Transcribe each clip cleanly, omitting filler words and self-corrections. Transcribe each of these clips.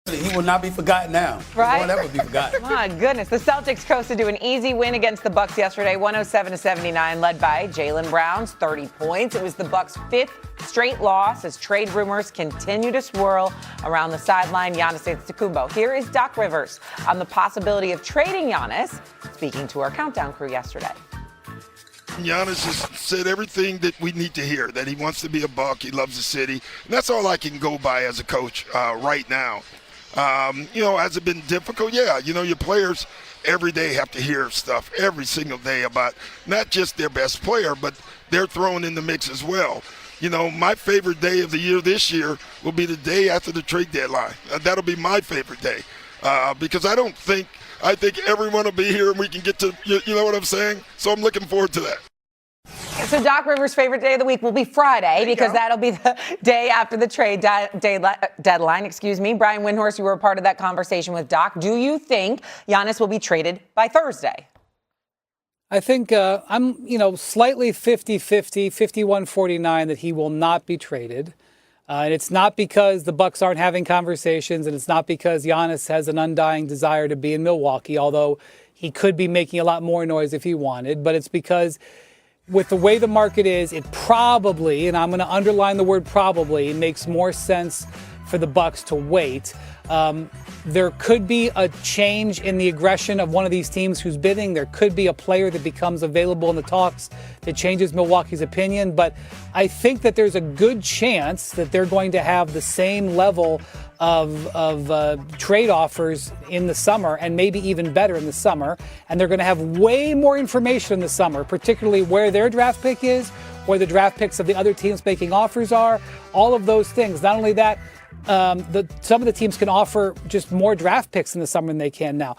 He will not be forgotten now. Right? He won't ever be forgotten. My goodness. The Celtics coasted to an easy win against the Bucks yesterday, 107-79, led by Jaylen Brown's 30 points. It was the Bucks' fifth straight loss as trade rumors continue to swirl around the sideline. Giannis-to-Bulls. Here is Doc Rivers on the possibility of trading Giannis, speaking to our countdown crew yesterday. Giannis has said everything that we need to hear, that he wants to be a Buck, he loves the city, and that's all I can go by as a coach right now. Has it been difficult? Yeah, your players every day have to hear stuff every single day about not just their best player, but they're thrown in the mix as well. My favorite day of the year this year will be the day after the trade deadline. That'll be my favorite day because I think everyone will be here and we can get to, you know what I'm saying? So I'm looking forward to that. So Doc Rivers' favorite day of the week will be Friday because that'll be the day after the trade deadline. Brian Windhorst, you were a part of that conversation with Doc. Do you think Giannis will be traded by Thursday? I think I'm, slightly 50-50, 51-49 that he will not be traded. And it's not because the Bucks aren't having conversations, and it's not because Giannis has an undying desire to be in Milwaukee, although he could be making a lot more noise if he wanted. But it's because with the way the market is, it probably, and I'm going to underline the word probably, makes more sense for the Bucks to wait. There could be a change in the aggression of one of these teams who's bidding. There could be a player that becomes available in the talks that changes Milwaukee's opinion. But I think that there's a good chance that they're going to have the same level of trade offers in the summer, and maybe even better in the summer. And they're going to have way more information in the summer, particularly where their draft pick is, where the draft picks of the other teams making offers are, all of those things. Not only that, some of the teams can offer just more draft picks in the summer than they can now.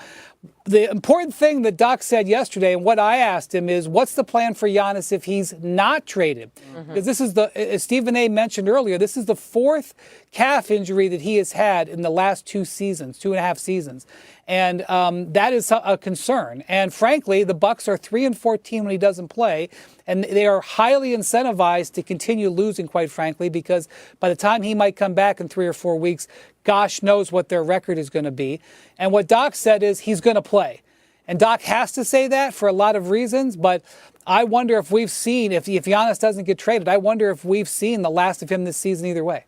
The important thing that Doc said yesterday, and what I asked him, is what's the plan for Giannis if he's not traded? Because this is as Stephen A. mentioned earlier, this is the fourth calf injury that he has had in the last 2.5 seasons. And that is a concern. And frankly, the Bucks are 3-14 when he doesn't play, and they are highly incentivized to continue losing, quite frankly, because by the time he might come back in 3 or 4 weeks, gosh knows what their record is going to be. And what Doc said is he's going to play. And Doc has to say that for a lot of reasons, but I wonder if we've seen, if Giannis doesn't get traded, I wonder if we've seen the last of him this season either way.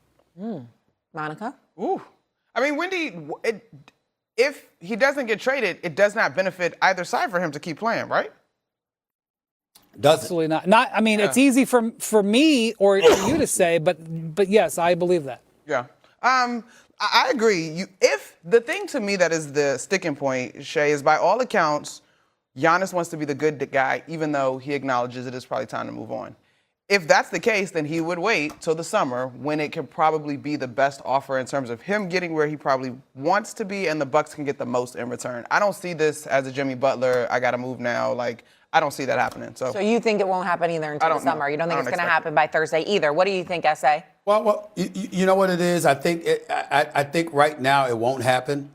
Monica? Ooh. I mean, Wendy, if he doesn't get traded, it does not benefit either side for him to keep playing, right? Doesn't. Absolutely not. I mean, it's easy for me or for you to say, but yes, I believe that. Yeah. I agree. If the thing to me that is the sticking point, Shay, is by all accounts, Giannis wants to be the good guy, even though he acknowledges it is probably time to move on. If that's the case, then he would wait till the summer when it could probably be the best offer in terms of him getting where he probably wants to be and the Bucks can get the most in return. I don't see this as a Jimmy Butler, I got to move now. I don't see that happening. So you think it won't happen either until the summer? You don't think it's going to happen by Thursday either? What do you think, S.A.? Well, you know what it is? I think right now it won't happen.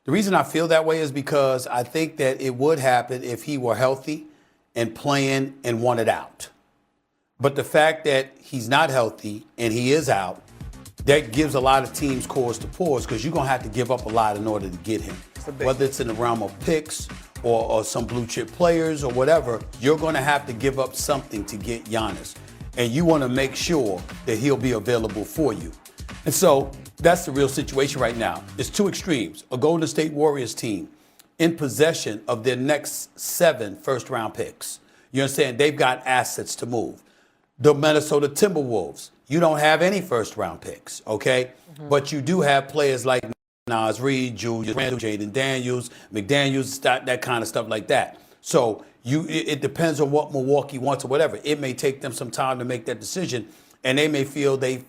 The reason I feel that way is because I think that it would happen if he were healthy and playing and wanted out. But the fact that he's not healthy and he is out, that gives a lot of teams cause to pause because you're going to have to give up a lot in order to get him. Whether it's in the realm of picks or some blue chip players or whatever, you're going to have to give up something to get Giannis. And you want to make sure that he'll be available for you. And so that's the real situation right now. It's two extremes. A Golden State Warriors team in possession of their next 7 first-round picks. You understand? They've got assets to move. The Minnesota Timberwolves, you don't have any first-round picks, okay? But you do have players like Nas Reed, Julius Randle, Jayden Daniels, McDaniels, that kind of stuff like that. So it depends on what Milwaukee wants or whatever. It may take them some time to make that decision, and they may feel they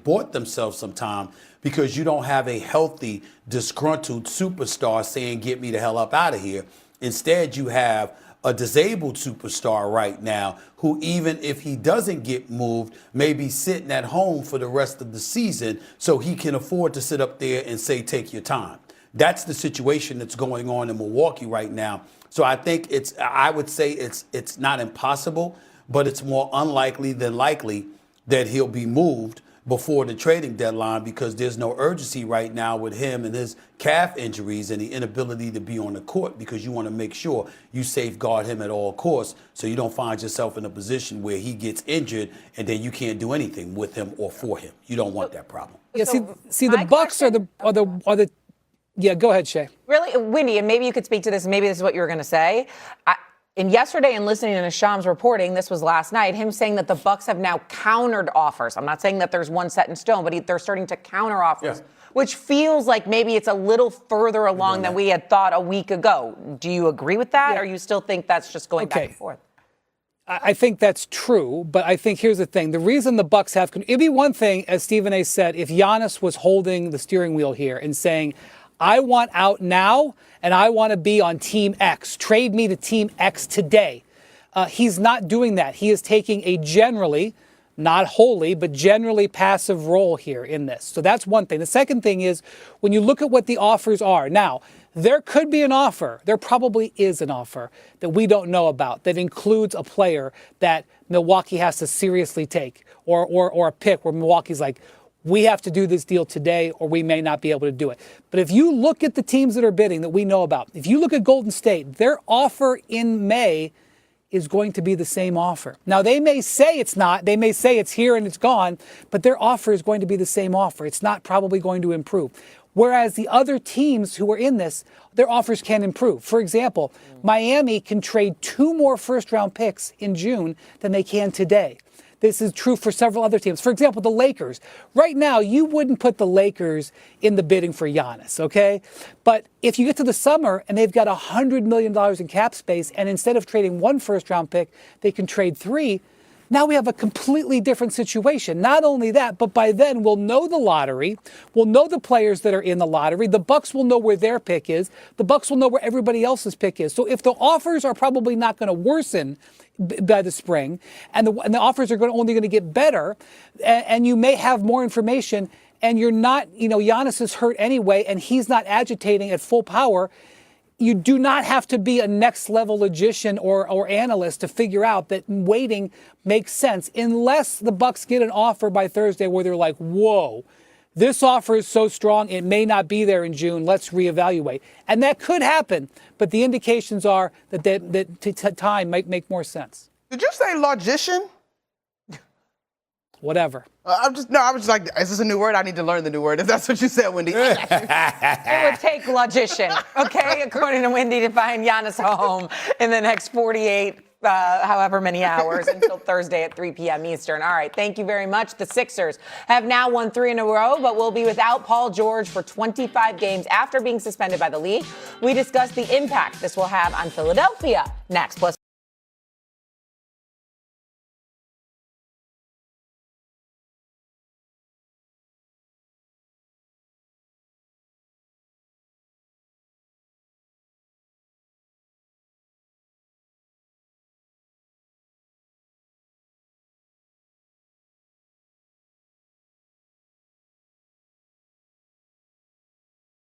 bought themselves some time because you don't have a healthy, disgruntled superstar saying, get me the hell up out of here. Instead, you have a disabled superstar right now who, even if he doesn't get moved, may be sitting at home for the rest of the season so he can afford to sit up there and say, take your time. That's the situation that's going on in Milwaukee right now. So I think I would say it's not impossible, but it's more unlikely than likely that he'll be moved before the trading deadline because there's no urgency right now with him and his calf injuries and the inability to be on the court because you want to make sure you safeguard him at all costs so you don't find yourself in a position where he gets injured and then you can't do anything with him or for him. You don't want that problem. Yeah, see the Bucks are the yeah, go ahead, Shay. Really, Windy, and maybe you could speak to this, and maybe this is what you were going to say. And yesterday, in listening to Sham's reporting, this was last night, him saying that the Bucks have now countered offers. I'm not saying that there's one set in stone, but they're starting to counter offers, which feels like maybe it's a little further along than we had thought a week ago. Do you agree with that, or you still think that's just going back and forth? I think that's true, but I think here's the thing. The reason the Bucks have, it'd be one thing, as Stephen A. said, if Giannis was holding the steering wheel here and saying, I want out now, and I want to be on Team X. Trade me to Team X today. He's not doing that. He is taking a generally, not wholly, but generally passive role here in this. So that's one thing. The second thing is when you look at what the offers are. Now, there could be an offer. There probably is an offer that we don't know about that includes a player that Milwaukee has to seriously take or a pick where Milwaukee's like, we have to do this deal today or we may not be able to do it. But if you look at the teams that are bidding that we know about, if you look at Golden State, their offer in May is going to be the same offer. Now, they may say it's not. They may say it's here and it's gone, but their offer is going to be the same offer. It's not probably going to improve. Whereas the other teams who are in this, their offers can improve. For example, Miami can trade 2 more first-round picks in June than they can today. This is true for several other teams. For example, the Lakers. Right now, you wouldn't put the Lakers in the bidding for Giannis, okay? But if you get to the summer and they've got $100 million in cap space, and instead of trading 1 first-round pick, they can trade 3, now we have a completely different situation. Not only that, but by then we'll know the lottery. We'll know the players that are in the lottery. The Bucks will know where their pick is. The Bucks will know where everybody else's pick is. So if the offers are probably not going to worsen by the spring, and the offers are only going to get better, and you may have more information, and you're not, Giannis is hurt anyway, and he's not agitating at full power, you do not have to be a next-level logician or analyst to figure out that waiting makes sense, unless the Bucks get an offer by Thursday where they're like, whoa, this offer is so strong, it may not be there in June. Let's reevaluate. And that could happen, but the indications are that time might make more sense. Did you say logician? Whatever. I was just like, is this a new word? I need to learn the new word. If that's what you said, Wendy. It would take logician, okay, according to Wendy, to find Giannis home in the next 48 however many hours until Thursday at 3 p.m. Eastern. All right, thank you very much. The Sixers have now won 3 in a row, but will be without Paul George for 25 games after being suspended by the league. We discuss the impact this will have on Philadelphia next. Plus